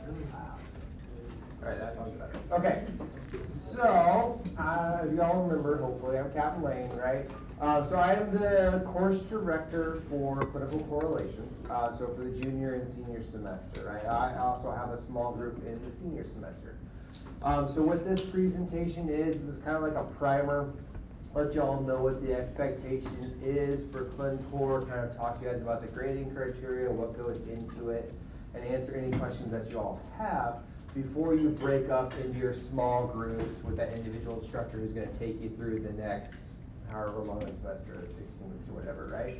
really loud. All right, that sounds better. Okay, so as you all remember, hopefully, I'm Captain Lane, right? So I am the course director for clinical correlations, so for the junior and senior semester, right? I also have a small group in the senior semester. So what this presentation is kind of like a primer, let y'all know what the expectation is for Clin Core, kind of talk to you guys about the grading criteria, what goes into it, and answer any questions that you all have before you break up into your small groups with that individual instructor who's going to take you through the next however long the semester is, 16 weeks or whatever, right?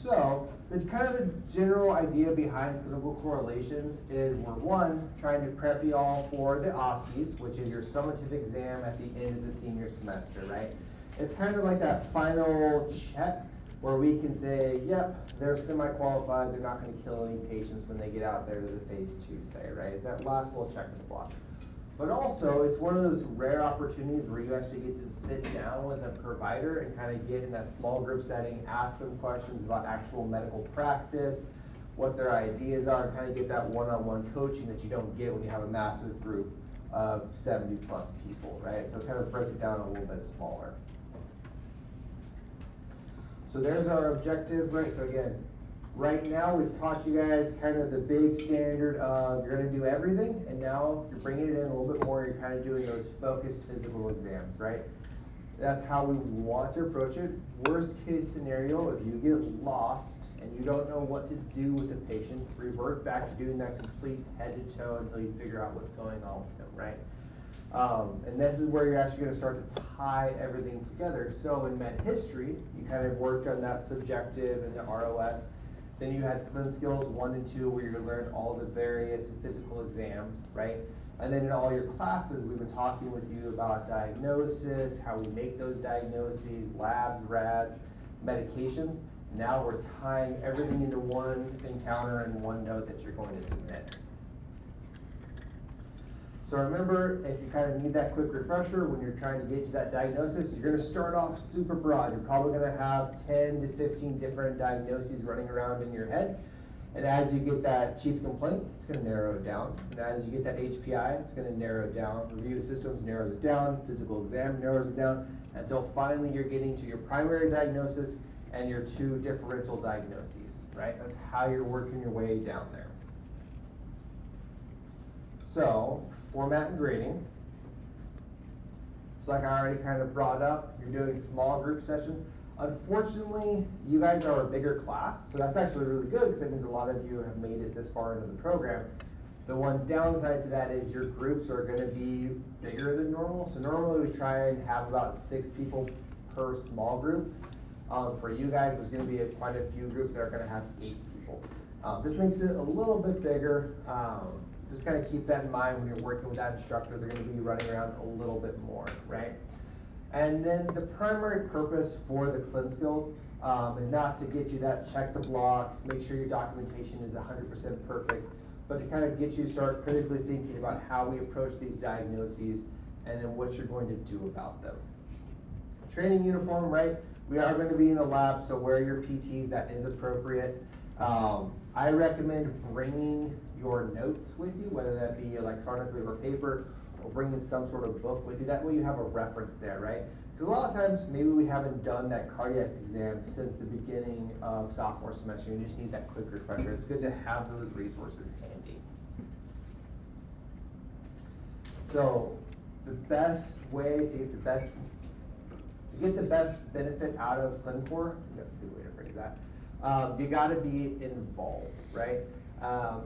So the kind of the general idea behind clinical correlations is we're one, trying to prep you all for the OSCEs, which is your summative exam at the end of the senior semester, right? It's kind of like that final check where we can say, yep, they're semi-qualified, they're not going to kill any patients when they get out there to the phase 2, say, right? It's that last little check in the block. But also, it's one of those rare opportunities where you actually get to sit down with a provider and kind of get in that small group setting, ask them questions about actual medical practice, what their ideas are, and kind of get that one-on-one coaching that you don't get when you have a massive group of 70 plus people, right? So it kind of breaks it down a little bit smaller. So there's our objective, right? So again, right now we've taught you guys kind of the big standard of you're going to do everything, and now you're bringing it in a little bit more, you're kind of doing those focused physical exams, right? That's how we want to approach it. Worst case scenario, if you get lost and you don't know what to do with the patient, revert back to doing that complete head to toe until you figure out what's going on with them, right? And this is where you're actually going to start to tie everything together. So in med history, you kind of worked on that subjective and the ROS. Then you had Clin Skills 1 and 2 where you learned all the various physical exams, right? And then in all your classes, we've been talking with you about diagnosis, how we make those diagnoses, labs, RADs, medications. Now we're tying everything into one encounter and one note that you're going to submit. So remember, if you kind of need that quick refresher when you're trying to get to that diagnosis, you're going to start off super broad. You're probably going to have 10 to 15 different diagnoses running around in your head. And as you get that chief complaint, it's going to narrow it down. And as you get that HPI, it's going to narrow it down. Review of systems narrows it down. Physical exam narrows it down. Until finally you're getting to your primary diagnosis and your 2 differential diagnoses, right? That's how you're working your way down there. So, format and grading. So like I already kind of brought up, you're doing small group sessions. Unfortunately, you guys are a bigger class, so that's actually really good because that means a lot of you have made it this far into the program. The one downside to that is your groups are going to be bigger than normal. So normally we try and have about 6 people per small group. For you guys, there's going to be quite a few groups that are going to have 8 people. This makes it a little bit bigger. Just kind of keep that in mind when you're working with that instructor. They're going to be running around a little bit more, right? And then the primary purpose for the Clin Skills is not to get you that check the block, make sure your documentation is 100% perfect, but to kind of get you to start critically thinking about how we approach these diagnoses and then what you're going to do about them. Training uniform, right? We are going to be in the lab, so wear your PTs, that is appropriate. I recommend bringing your notes with you, whether that be electronically or paper, or bringing some sort of book with you. That way you have a reference there, right? Because a lot of times maybe we haven't done that cardiac exam since the beginning of sophomore semester. You just need that quick refresher. It's good to have those resources handy. So the best way to get the best benefit out of Clin Core, that's a good way to phrase that, you got to be involved, right?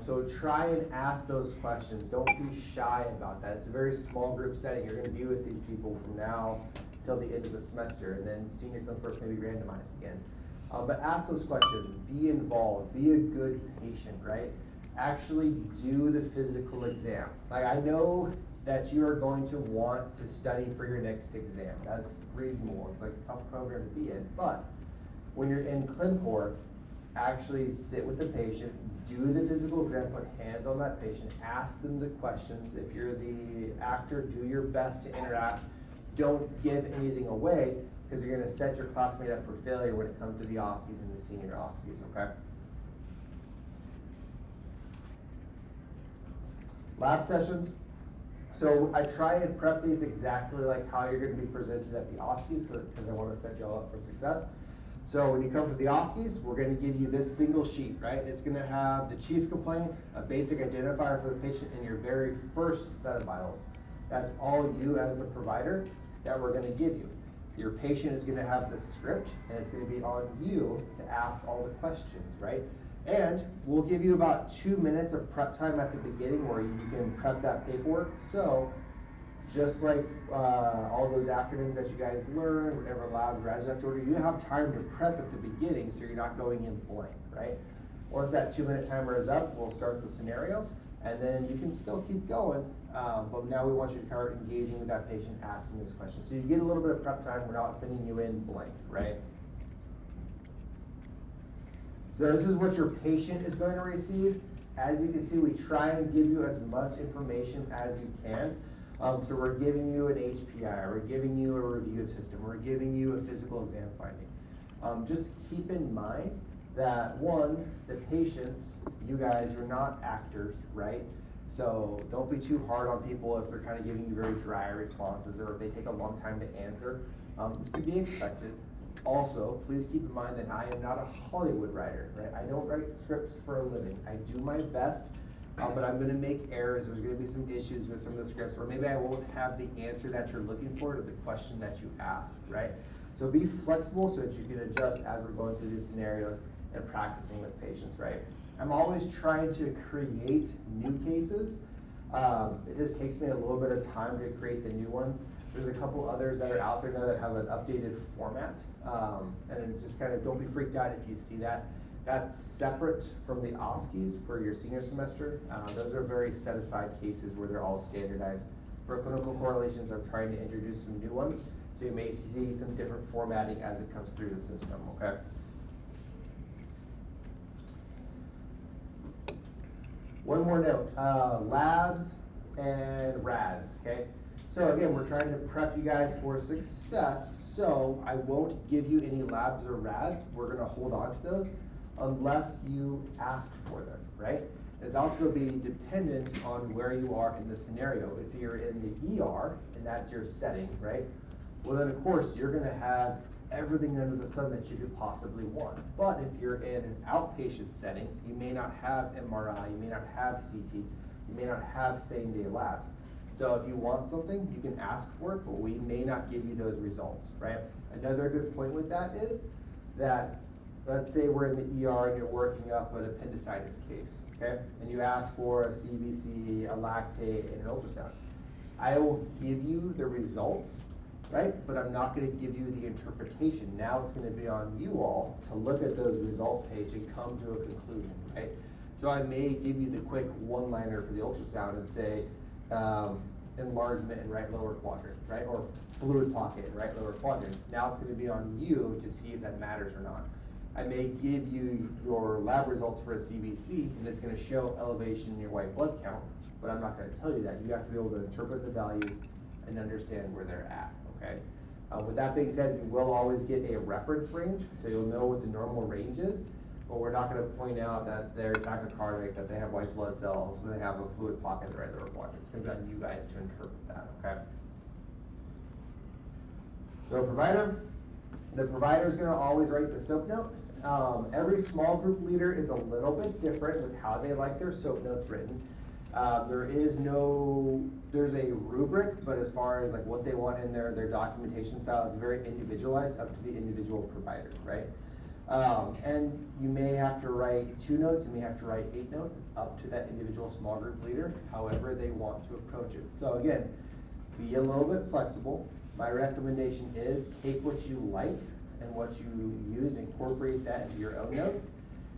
So try and ask those questions. Don't be shy about that. It's a very small group setting. You're going to be with these people from now till the end of the semester, and then senior Clin Core may be randomized again. But ask those questions. Be involved. Be a good patient, right? Actually do the physical exam. Like, I know that you are going to want to study for your next exam. That's reasonable. It's like a tough program to be in. But when you're in Clin Core, actually sit with the patient, do the physical exam, put hands on that patient, ask them the questions. If you're the actor, do your best to interact. Don't give anything away because you're going to set your classmate up for failure when it comes to the OSCEs and the senior OSCEs, okay? Lab sessions. So I try and prep these exactly like how you're going to be presented at the OSCEs because I want to set you all up for success. So when you come to the OSCEs, we're going to give you this single sheet, right? It's going to have the chief complaint, a basic identifier for the patient, and your very first set of vitals. That's all you as the provider that we're going to give you. Your patient is going to have the script, and it's going to be on you to ask all the questions, right? And we'll give you about 2 minutes of prep time at the beginning where you can prep that paperwork. So just like all those acronyms that you guys learn, whatever lab graduate have to order, you have time to prep at the beginning so you're not going in blank, right? Once that 2-minute timer is up, we'll start the scenario, and then you can still keep going, but now we want you to start engaging with that patient, asking those questions. So you get a little bit of prep time, we're not sending you in blank, right? So this is what your patient is going to receive. As you can see, we try and give you as much information as you can. So we're giving you an HPI, we're giving you a review of system, we're giving you a physical exam finding. Just keep in mind that one, the patients, you guys are not actors, right? So don't be too hard on people if they're kind of giving you very dry responses or if they take a long time to answer. This could be expected. Also, please keep in mind that I am not a Hollywood writer, right? I don't write scripts for a living. I do my best, but I'm gonna make errors. There's gonna be some issues with some of the scripts, or maybe I won't have the answer that you're looking for to the question that you ask, right? So be flexible so that you can adjust as we're going through these scenarios and practicing with patients, right? I'm always trying to create new cases. It just takes me a little bit of time to create the new ones. There's a couple others that are out there now that have an updated format, and just kind of don't be freaked out if you see that. That's separate from the OSCEs for your senior semester. Those are very set aside cases where they're all standardized. For clinical correlations, I'm trying to introduce some new ones, so you may see some different formatting as it comes through the system, okay? One more note, labs and RADs, okay? So again, we're trying to prep you guys for success, so I won't give you any labs or RADs. We're gonna hold on to those unless you ask for them, right? It's also gonna be dependent on where you are in the scenario. If you're in the ER and that's your setting, right? Well then of course, you're gonna have everything under the sun that you could possibly want. But if you're in an outpatient setting, you may not have MRI, you may not have CT, you may not have same-day labs. So if you want something, you can ask for it, but we may not give you those results, right? Another good point with that is that, let's say we're in the ER and you're working up an appendicitis case, okay? And you ask for a CBC, a lactate, and an ultrasound. I will give you the results, right? But I'm not gonna give you the interpretation. Now it's gonna be on you all to look at those result page and come to a conclusion, right? So I may give you the quick one-liner for the ultrasound and say, enlargement in right lower quadrant, right? Or fluid pocket in right lower quadrant. Now it's gonna be on you to see if that matters or not. I may give you your lab results for a CBC and it's gonna show elevation in your white blood count, but I'm not gonna tell you that. You have to be able to interpret the values and understand where they're at, okay? With that being said, you will always get a reference range, so you'll know what the normal range is, but we're not gonna point out that they're tachycardic, that they have white blood cells, or they have a fluid pocket in the right lower quadrant. It's gonna be on you guys to interpret that, okay? So the provider's gonna always write the SOAP note. Every small group leader is a little bit different with how they like their SOAP notes written. There's a rubric, but as far as like what they want in their documentation style, it's very individualized up to the individual provider, right? And you may have to write 2 notes, you may have to write 8 notes. It's up to that individual small group leader, however they want to approach it. So again, be a little bit flexible. My recommendation is take what you like and what you used, incorporate that into your own notes.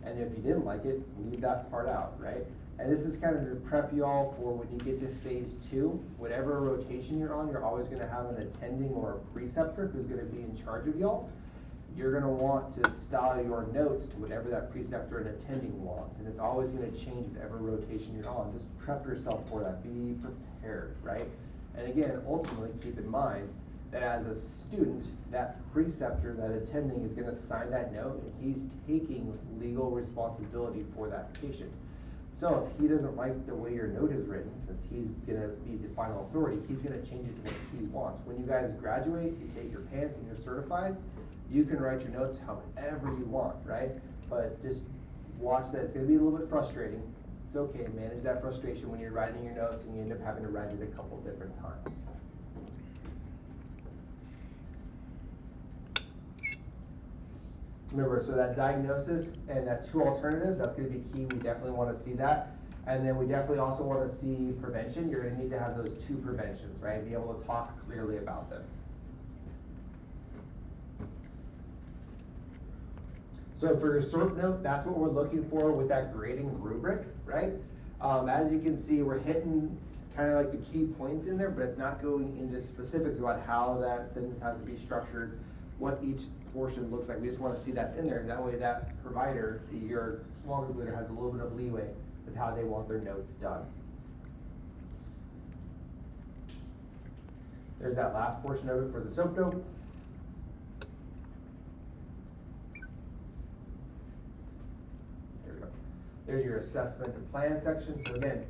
And if you didn't like it, leave that part out, right? And this is kind of to prep you all for when you get to phase 2, whatever rotation you're on, you're always gonna have an attending or a preceptor who's gonna be in charge of y'all. You're gonna want to style your notes to whatever that preceptor and attending wants. And it's always gonna change whatever rotation you're on. Just prep yourself for that, be prepared, right? And again, ultimately keep in mind that as a student, that preceptor, that attending is gonna sign that note and he's taking legal responsibility for that patient. So if he doesn't like the way your note is written, since he's gonna be the final authority, he's gonna change it to what he wants. When you guys graduate, you take your pants and you're certified, you can write your notes however you want, right? But just watch that. It's gonna be a little bit frustrating. It's okay, manage that frustration when you're writing your notes and you end up having to write it a couple different times. Remember, so that diagnosis and that 2 alternatives, that's gonna be key. We definitely wanna see that. And then we definitely also wanna see prevention. You're gonna need to have those 2 preventions, right? Be able to talk clearly about them. So for your SORP note, that's what we're looking for with that grading rubric, right? As you can see, we're hitting kind of like the key points in there, but it's not going into specifics about how that sentence has to be structured, what each portion looks like. We just want to see that's in there. That way that provider, your small group leader, has a little bit of leeway with how they want their notes done. There's that last portion of it for the SOAP note. There we go. There's your assessment and plan section. So again,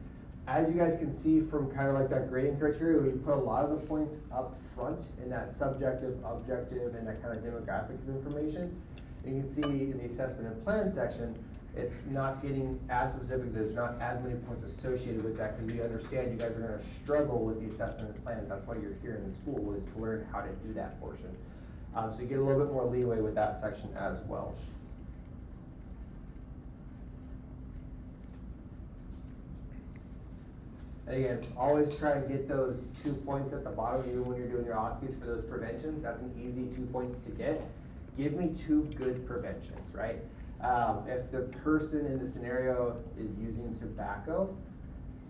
as you guys can see from kind of like that grading criteria, we put a lot of the points up front in that subjective, objective, and that kind of demographics information. You can see in the assessment and plan section, it's not getting as specific. There's not as many points associated with that because we understand you guys are going to struggle with the assessment and plan. That's why you're here in the school, is to learn how to do that portion. So you get a little bit more leeway with that section as well. And again, always try to get those 2 points at the bottom, even when you're doing your OSCEs for those preventions. That's an easy 2 points to get. Give me 2 good preventions, right? If the person in the scenario is using tobacco,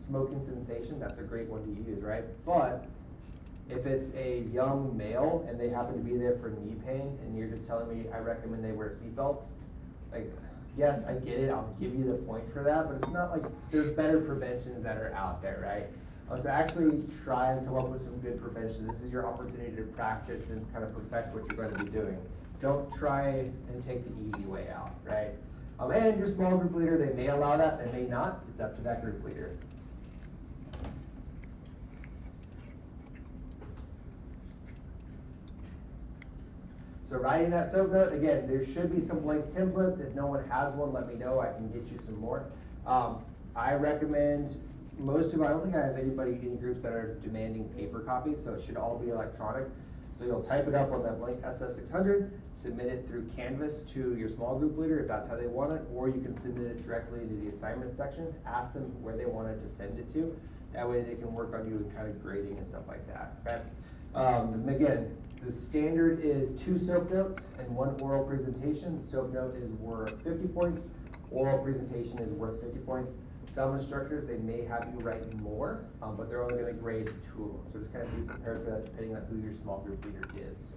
smoking cessation, that's a great one to use, right? But if it's a young male and they happen to be there for knee pain and you're just telling me I recommend they wear seatbelts, like, yes, I get it, I'll give you the point for that, but it's not like there's better preventions that are out there, right? So actually try and come up with some good preventions. This is your opportunity to practice and kind of perfect what you're going to be doing. Don't try and take the easy way out, right? And your small group leader, they may allow that, they may not. It's up to that group leader. So writing that SOAP note, again, there should be some blank templates. If no one has one, let me know. I can get you some more. I recommend most of, I don't think I have anybody in groups that are demanding paper copies, so it should all be electronic. So you'll type it up on that blank SF600, submit it through Canvas to your small group leader if that's how they want it, or you can submit it directly to the assignment section, ask them where they wanted to send it to. That way they can work on you and kind of grading and stuff like that, okay? Again, the standard is 2 SOAP notes and 1 oral presentation. The SOAP note is worth 50 points, oral presentation is worth 50 points. Some instructors, they may have you write more, but they're only going to grade 2 of them. So just kind of be prepared for that depending on who your small group leader is.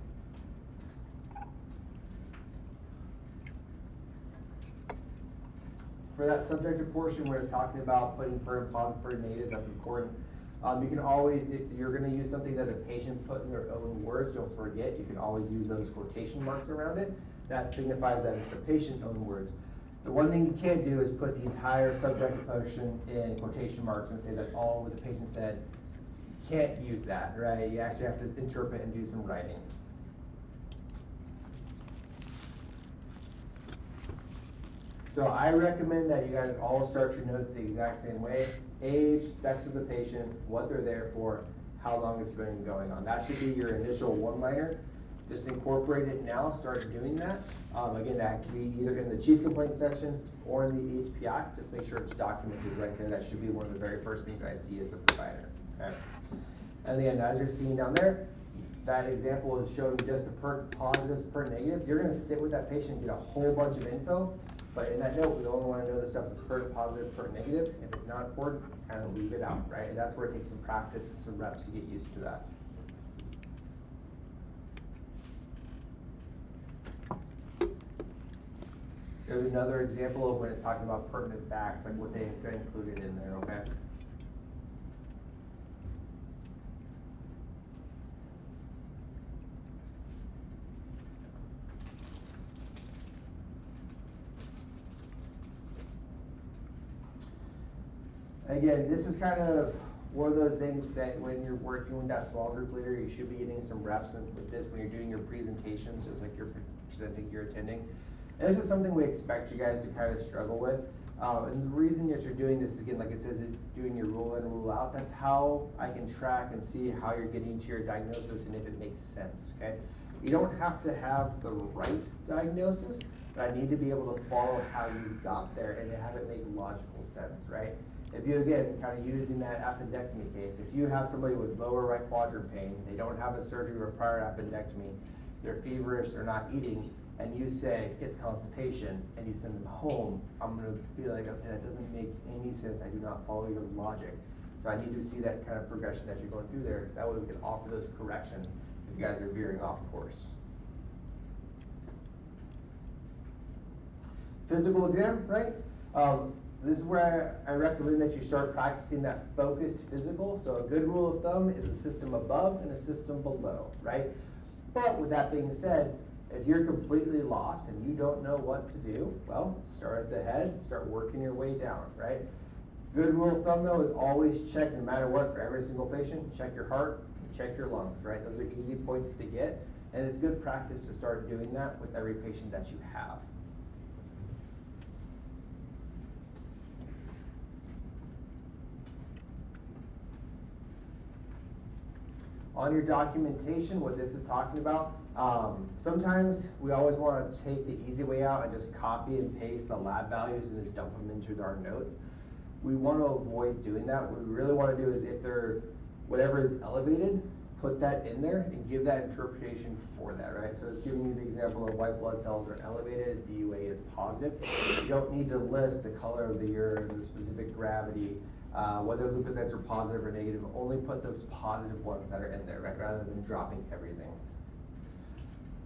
For that subjective portion where it's talking about putting per and positive, per and negative, that's important. You can always, if you're going to use something that the patient put in their own words, don't forget, you can always use those quotation marks around it. That signifies that it's the patient's own words. The one thing you can't do is put the entire subjective portion in quotation marks and say that's all what the patient said. You can't use that, right? You actually have to interpret and do some writing. So I recommend that you guys all start your notes the exact same way. Age, sex of the patient, what they're there for, how long it's been going on. That should be your initial one-liner. Just incorporate it now, start doing that. Again, that can be either in the chief complaint section or in the HPI. Just make sure it's documented right there. That should be one of the very first things I see as a provider, okay? And then as you're seeing down there, that example is showing just the per positives, per negatives. You're gonna sit with that patient and get a whole bunch of info, but in that note, we only wanna know the stuff that's per positive, per negative. If it's not important, kind of leave it out, right? And that's where it takes some practice and some reps to get used to that. There's another example of when it's talking about pertinent facts, like what they included in there, okay? Again, this is kind of one of those things that when you're working with that small group leader, you should be getting some reps with this when you're doing your presentations, so it's like you're presenting, you're attending. And this is something we expect you guys to kind of struggle with. And the reason that you're doing this, again, like it says, is doing your rule in, rule out. That's how I can track and see how you're getting to your diagnosis and if it makes sense, okay? You don't have to have the right diagnosis, but I need to be able to follow how you got there and to have it make logical sense, right? If you, again, kind of using that appendectomy case, if you have somebody with lower right quadrant pain, they don't have a surgery or prior appendectomy, they're feverish, they're not eating, and you say it's constipation, and you send them home, I'm gonna be like, okay, that doesn't make any sense, I do not follow your logic. So I need to see that kind of progression that you're going through there, that way we can offer those corrections if you guys are veering off course. Physical exam, right? This is where I recommend that you start practicing that focused physical. So a good rule of thumb is a system above and a system below, right? But with that being said, if you're completely lost and you don't know what to do, well, start at the head, start working your way down, right? Good rule of thumb though is always check, no matter what, for every single patient, check your heart, check your lungs, right? Those are easy points to get, and it's good practice to start doing that with every patient that you have. On your documentation, what this is talking about, sometimes we always want to take the easy way out and just copy and paste the lab values and just dump them into our notes. We want to avoid doing that. What we really want to do is if whatever is elevated, put that in there and give that interpretation for that, right? So it's giving you the example of white blood cells are elevated, DUA is positive. You don't need to list the color of the urine, the specific gravity, whether leukocytes are positive or negative. Only put those positive ones that are in there, right? Rather than dropping everything.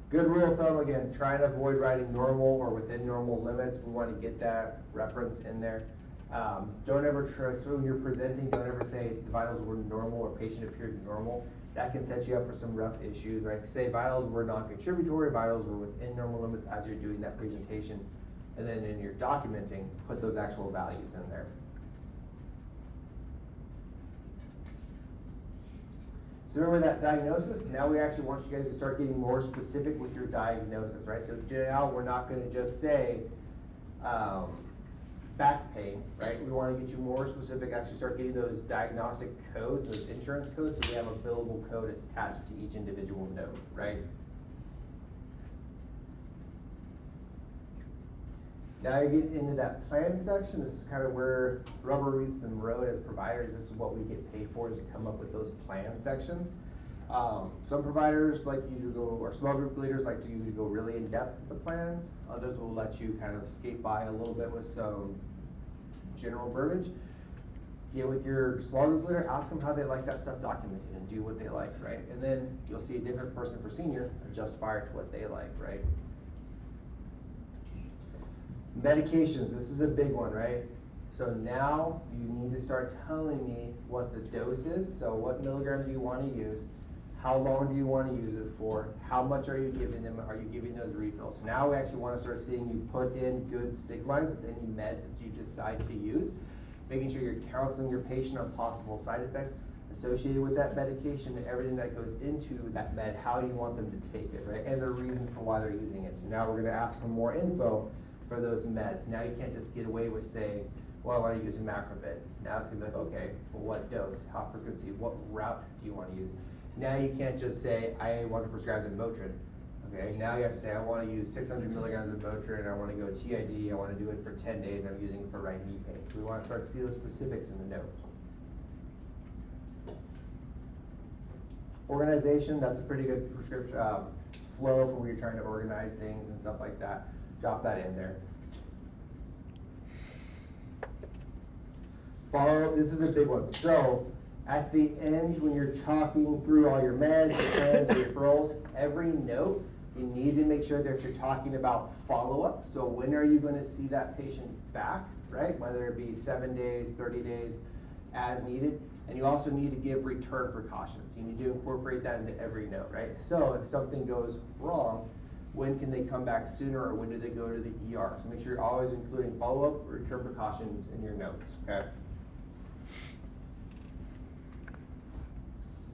Good rule of thumb, again, try and avoid writing normal or within normal limits. We want to get that reference in there. Don't ever try, so when you're presenting, don't ever say the vitals were normal or patient appeared normal. That can set you up for some rough issues, right? Say vitals were non-contributory, vitals were within normal limits as you're doing that presentation. And then in your documenting, put those actual values in there. So remember that diagnosis, now we actually want you guys to start getting more specific with your diagnosis, right? So now we're not gonna just say back pain, right? We wanna get you more specific, actually start getting those diagnostic codes, those insurance codes, so we have a billable code attached to each individual note, right? Now you get into that plan section. This is kind of where rubber meets the road as providers. This is what we get paid for, is to come up with those plan sections. Some providers like you to go, or small group leaders like you to go really in depth with the plans. Others will let you kind of skate by a little bit with some general verbiage. Get with your small group leader, ask them how they like that stuff documented and do what they like, right? And then you'll see a different person for senior, a justifier to what they like, right? Medications, this is a big one, right? So now you need to start telling me what the dose is. So what milligram do you want to use? How long do you want to use it for? How much are you giving them? Are you giving those refills? Now we actually want to start seeing you put in good sig lines with any meds that you decide to use, making sure you're counseling your patient on possible side effects associated with that medication and everything that goes into that med, how you want them to take it, right? And the reason for why they're using it. So now we're going to ask for more info for those meds. Now you can't just get away with saying, well, I want to use a macrobid. Now it's going to be like, okay, well, what dose, how frequency, what route do you want to use? Now you can't just say, I want to prescribe the Motrin. Okay, now you have to say, I want to use 600 milligrams of Motrin, I want to go TID, I want to do it for 10 days, I'm using it for right knee pain. So we want to start to see those specifics in the note. Organization, that's a pretty good prescription flow for when you're trying to organize things and stuff like that. Drop that in there. Follow, this is a big one. So at the end, when you're talking through all your meds, your plans, your referrals, every note, you need to make sure that you're talking about follow-up. So when are you going to see that patient back, right? Whether it be 7 days, 30 days, as needed. And you also need to give return precautions. You need to incorporate that into every note, right? So if something goes wrong, when can they come back sooner, or when do they go to the ER? So make sure you're always including follow-up or return precautions in your notes, okay?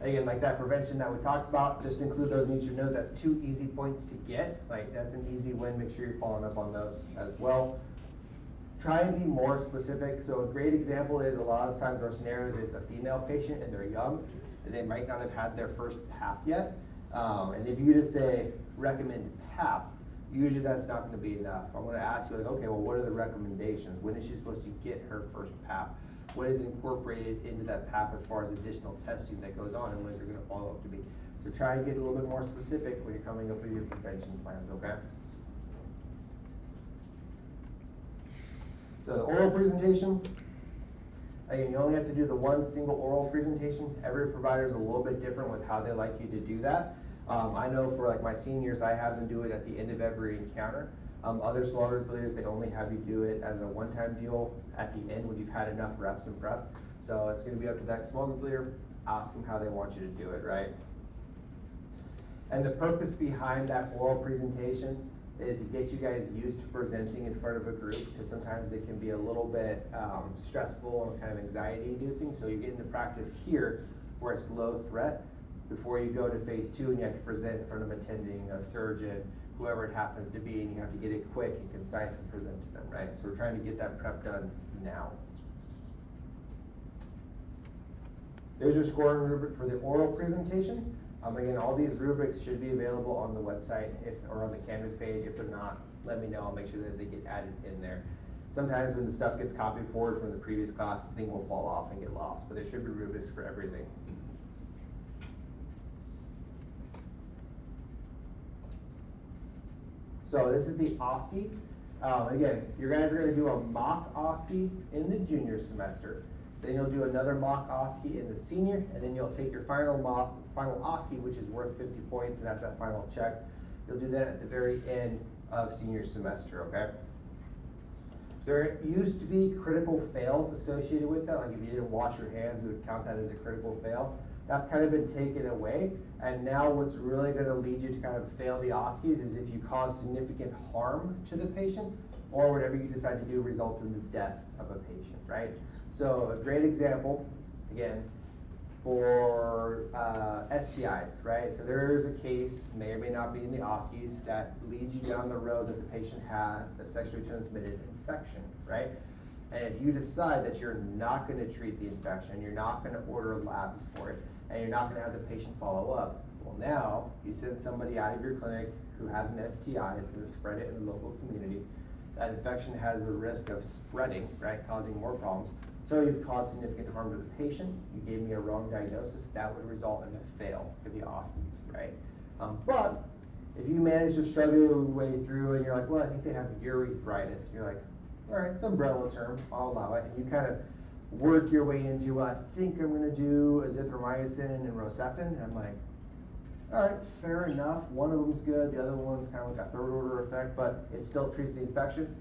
Again, like that prevention that we talked about, just include those in each of your note. That's 2 easy points to get. Like that's an easy win. Make sure you're following up on those as well. Try and be more specific. So a great example is a lot of times our scenarios, it's a female patient and they're young, and they might not have had their first PAP yet. And if you just say recommend PAP, usually that's not going to be enough. I'm going to ask you like, okay, well, what are the recommendations? When is she supposed to get her first PAP? What is incorporated into that PAP as far as additional testing that goes on, and when you're going to follow up to be? So try and get a little bit more specific when you're coming up with your prevention plans, okay? So the oral presentation, again, you only have to do the one single oral presentation. Every provider is a little bit different with how they like you to do that. I know for like my seniors, I have them do it at the end of every encounter. Other small group leaders, they only have you do it as a one-time deal at the end when you've had enough reps and prep. So it's going to be up to that small group leader. Ask them how they want you to do it, right? And the purpose behind that oral presentation is to get you guys used to presenting in front of a group, because sometimes it can be a little bit stressful and kind of anxiety inducing. So you're getting the practice here where it's low threat before you go to phase 2 and you have to present in front of attending, a surgeon, whoever it happens to be, and you have to get it quick and concise and present to them, right? So we're trying to get that prep done now. There's your scoring rubric for the oral presentation. Again, all these rubrics should be available on the website or on the Canvas page. If they're not, let me know. I'll make sure that they get added in there. Sometimes when the stuff gets copied forward from the previous class, the thing will fall off and get lost, but there should be rubrics for everything. So this is the OSCE. Again, you guys are going to do a mock OSCE in the junior semester. Then you'll do another mock OSCE in the senior, and then you'll take your final OSCE, which is worth 50 points, and that's that final check. You'll do that at the very end of senior semester, okay? There used to be critical fails associated with that. Like if you didn't wash your hands, we would count that as a critical fail. That's kind of been taken away, and now what's really going to lead you to kind of fail the OSCEs is if you cause significant harm to the patient, or whatever you decide to do results in the death of a patient, right? So a great example, again, for STIs, right? So there's a case, may or may not be in the OSCEs, that leads you down the road that the patient has a sexually transmitted infection, right? And if you decide that you're not going to treat the infection, you're not going to order labs for it, and you're not going to have the patient follow up, well, now you send somebody out of your clinic who has an STI, it's going to spread it in the local community. That infection has the risk of spreading, right, causing more problems. So you've caused significant harm to the patient, you gave me a wrong diagnosis, that would result in a fail for the OSCEs, right? But if you manage to struggle your way through and you're like, well, I think they have urethritis, you're like, all right, it's an umbrella term, I'll allow it. And you kind of work your way into, well, I think I'm going to do azithromycin and Rocephin. And I'm like, all right, fair enough. One of them's good, the other one's kind of like a third order effect, but it still treats the infection.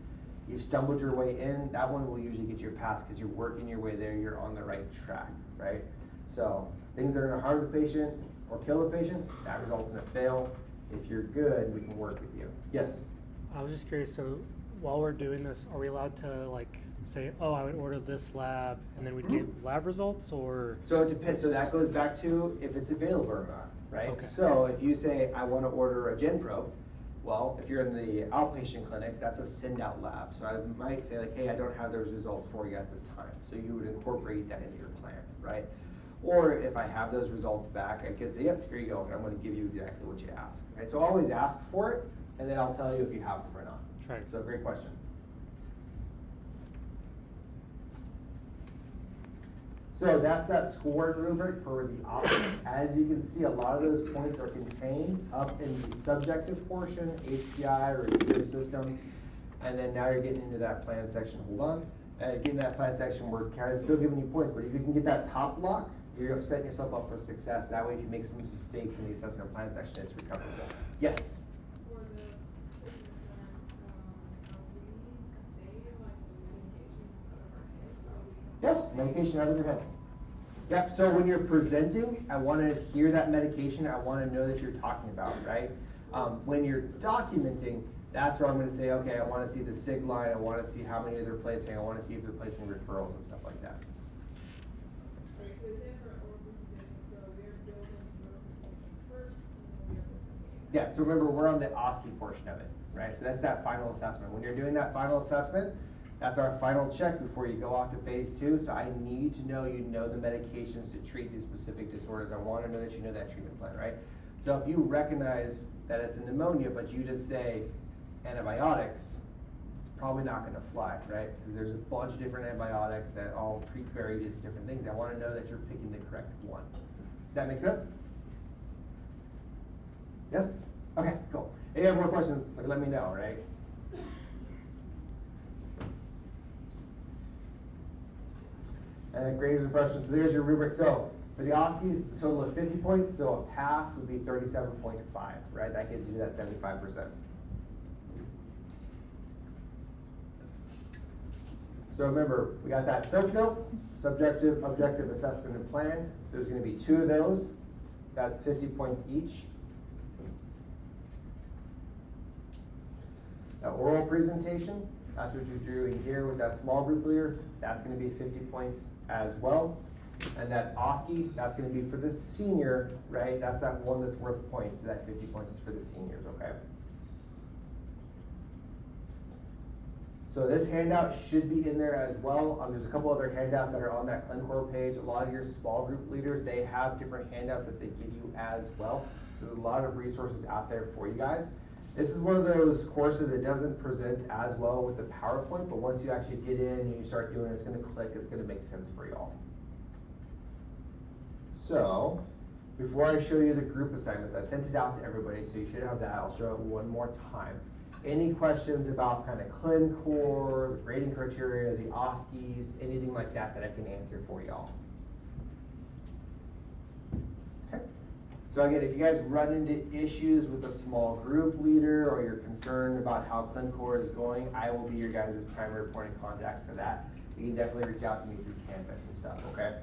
You've stumbled your way in, that one will usually get you a pass because you're working your way there, you're on the right track, right? So things that are going to harm the patient or kill the patient, that results in a fail. If you're good, we can work with you. Yes? I was just curious, so while we're doing this, are we allowed to like say, oh, I would order this lab and then we'd get lab results, or? So it depends, so that goes back to if it's available or not, right? Okay. So if you say, I want to order a GenPro, well, if you're in the outpatient clinic, that's a send out lab. So I might say like, hey, I don't have those results for you at this time. So you would incorporate that into your plan, right? Or if I have those results back, I could say, yep, here you go, and I'm going to give you exactly what you asked, right? So always ask for it, and then I'll tell you if you have them or not. Right. So great question. So that's that scoring rubric for the options. As you can see, a lot of those points are contained up in the subjective portion, HPI or computer systems, and then now you're getting into that plan section. Hold on. Getting that plan section, we're kind of still giving you points, but if you can get that top block, you're setting yourself up for success. That way, if you make some mistakes in the assessment plan section, it's recoverable. Yes? Yes, medication out of your head. Yep, so when you're presenting, I want to hear that medication. I want to know that you're talking about, right? When you're documenting, that's where I'm going to say, okay, I want to see the SIG line. I want to see how many they're placing. I want to see if they're placing referrals and stuff like that. Alright, so say for our presentation, so we're doing Yeah, so remember, we're on the OSCE portion of it, right? So that's that final assessment. When you're doing that final assessment, that's our final check before you go off to phase 2. So I need to know you know the medications to treat these specific disorders. I want to know that you know that treatment plan, right? So if you recognize that it's a pneumonia, but you just say antibiotics, it's probably not going to fly, right? Because there's a bunch of different antibiotics that all treat various different things. I want to know that you're picking the correct one. Does that make sense? Yes? Okay, cool. If you have more questions, let me know, right? And then grades and questions. So there's your rubric. So for the OSCE, it's a total of 50 points. So a pass would be 37.5, right? That gives you that 75%. So remember, we got that SOAP note, subjective, objective assessment and plan. There's going to be 2 of those. That's 50 points each. That oral presentation, that's what you're doing here with that small group leader. That's going to be 50 points as well. And that OSCE, that's going to be for the senior, right? That's that one that's worth points. So that 50 points is for the seniors, okay? So this handout should be in there as well. There's a couple other handouts that are on that Clin Core page. A lot of your small group leaders, they have different handouts that they give you as well. So there's a lot of resources out there for you guys. This is one of those courses that doesn't present as well with the PowerPoint, but once you actually get in and you start doing it, it's going to click, it's going to make sense for y'all. So, before I show you the group assignments, I sent it out to everybody, so you should have that. I'll show it one more time. Any questions about kind of Clin Core, the grading criteria, the OSCEs, anything like that that I can answer for y'all? Okay. So again, if you guys run into issues with a small group leader or you're concerned about how Clin Core is going, I will be your guys' primary point of contact for that. You can definitely reach out to me through Canvas and stuff, okay?